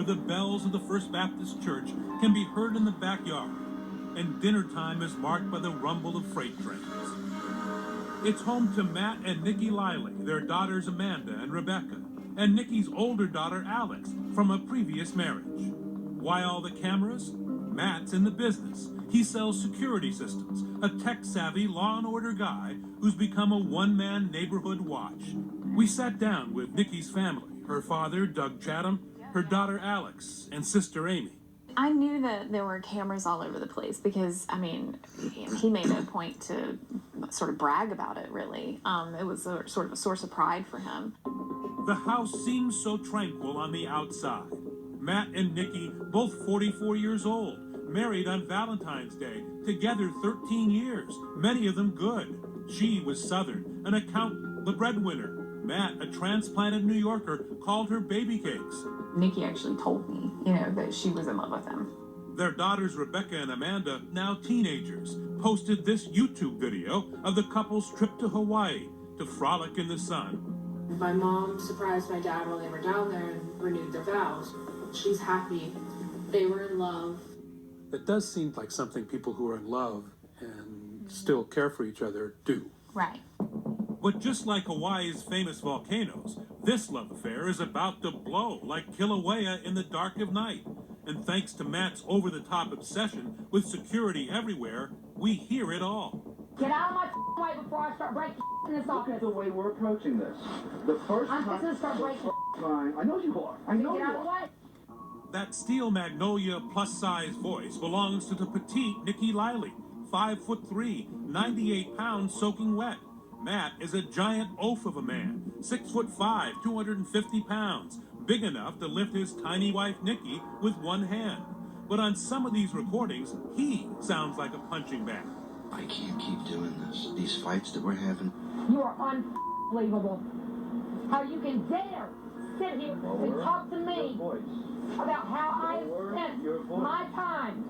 where the bells of the First Baptist Church can be heard in the backyard, and dinner time is marked by the rumble of freight trains. It's home to Matt and Nikki Liley, their daughters Amanda and Rebecca, and Nikki's older daughter Alex from a previous marriage. Why all the cameras? Matt's in the business. He sells security systems, a tech-savvy law and order guy who's become a one-man neighborhood watch. We sat down with Nikki's family, her father, Doug Chatham, her daughter Alex, and sister Amy. I knew that there were cameras all over the place because, I mean, he made a point to sort of brag about it, really. It was sort of a source of pride for him. The house seems so tranquil on the outside. Matt and Nikki, both 44 years old, married on Valentine's Day, together 13 years, many of them good. She was Southern, an accountant, the breadwinner. Matt, a transplanted New Yorker, called her baby cakes. Nikki actually told me, that she was in love with him. Their daughters Rebecca and Amanda, now teenagers, posted this YouTube video of the couple's trip to Hawaii to frolic in the sun. My mom surprised my dad while they were down there and renewed their vows. She's happy. They were in love. It does seem like something people who are in love and still care for each other do. Right. But just like Hawaii's famous volcanoes, this love affair is about to blow like Kilauea in the dark of night. And thanks to Matt's over-the-top obsession with security everywhere, we hear it all. Get out of my way before I start breaking in this office. Look at the way we're approaching this. The first I'm time... going to start breaking. Fine. I know you are. I know Get you out of the are. way. That steel magnolia plus-size voice belongs to the petite Nikki Liley, 5'3", 98 pounds soaking wet. Matt is a giant oaf of a man, 6'5", 250 pounds, big enough to lift his tiny wife Nikki with one hand. But on some of these recordings, he sounds like a punching bag. I can't keep doing this. These fights that we're having. You are unbelievable. How you can dare sit here and talk to me about how I spent my time.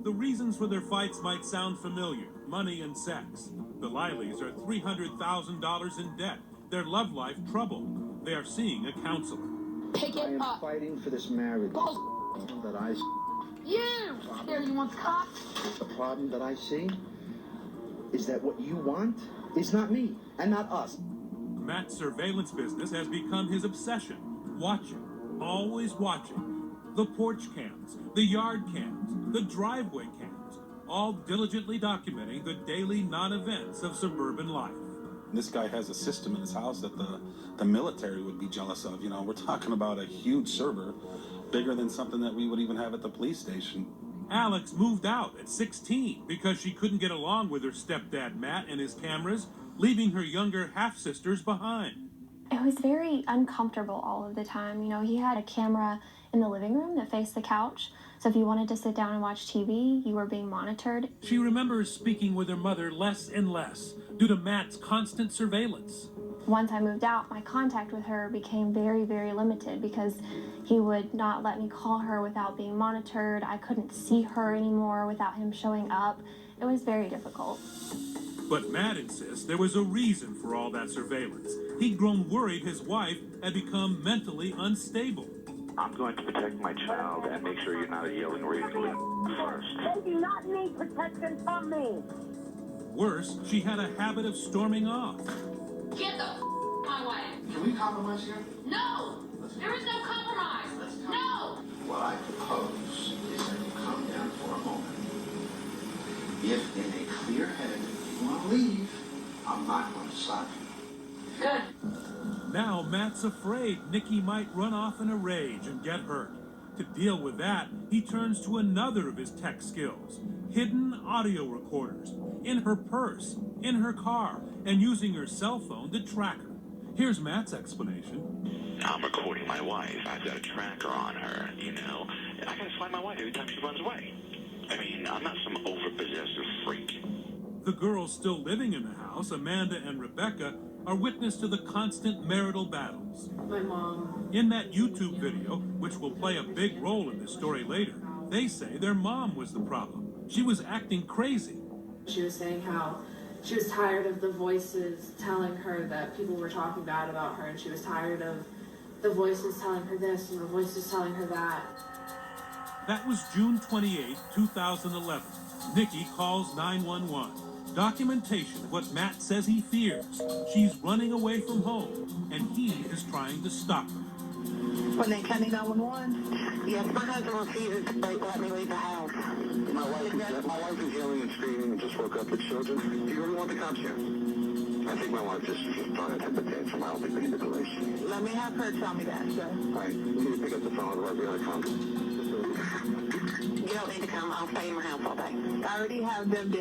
The reasons for their fights might sound familiar: money and sex. The Lileys are $300,000 in debt. Their love life troubled. They are seeing a counselor. Pick I it am up. fighting for this marriage. That I... You! Here you want cop? The problem that I see is that what you want is not me and not us. Matt's surveillance business has become his obsession. Watching, always watching. The porch cams, the yard cams, the driveway cams, all diligently documenting the daily non-events of suburban life. This guy has a system in his house that the military would be jealous of. We're talking about a huge server, bigger than something that we would even have at the police station. Alex moved out at 16 because she couldn't get along with her stepdad Matt and his cameras, leaving her younger half-sisters behind. It was very uncomfortable all of the time. He had a camera in the living room that faced the couch. So if you wanted to sit down and watch TV, you were being monitored. She remembers speaking with her mother less and less due to Matt's constant surveillance. Once I moved out, my contact with her became very, very limited because he would not let me call her without being monitored. I couldn't see her anymore without him showing up. It was very difficult. But Matt insists there was a reason for all that surveillance. He'd grown worried his wife had become mentally unstable. I'm going to protect my child and make sure you're not yelling ragingly first. They do not need protection from me. Worse, she had a habit of storming off. Get the my way. Can we compromise here? No! There is no compromise. No! What I propose is that you calm down for a moment. If in a clear head you want to leave, I'm not going to stop you. Good. Now Matt's afraid Nikki might run off in a rage and get hurt. To deal with that, he turns to another of his tech skills: hidden audio recorders, in her purse, in her car, and using her cell phone to track her. Here's Matt's explanation. I'm recording my wife. I've got a tracker on her, and I gotta find my wife every time she runs away. I mean, I'm not some overpossessive freak. The girls still living in the house, Amanda and Rebecca, are witness to the constant marital battles. My mom. In that YouTube video, which will play a big role in this story later, they say their mom was the problem. She was acting crazy. She was saying how she was tired of the voices telling her that people were talking bad about her, and she was tired of The voice is telling her this and the voice is telling her that. That was June 28, 2011. Nikki calls 911. Documentation of what Matt says he fears. She's running away from home, and he is trying to stop her. When they call 911? Yes, my husband refuses to let me leave the house. My wife is yelling and screaming and just woke up the children. Do you really want the cops here? I think my wife just throwing a temper tantrum. I don't think we need the police. Let me have her tell me that, sir. All right, you need to pick up the phone. Otherwise, we're going to come. You don't need to come. I'll stay in my house all day. I already have them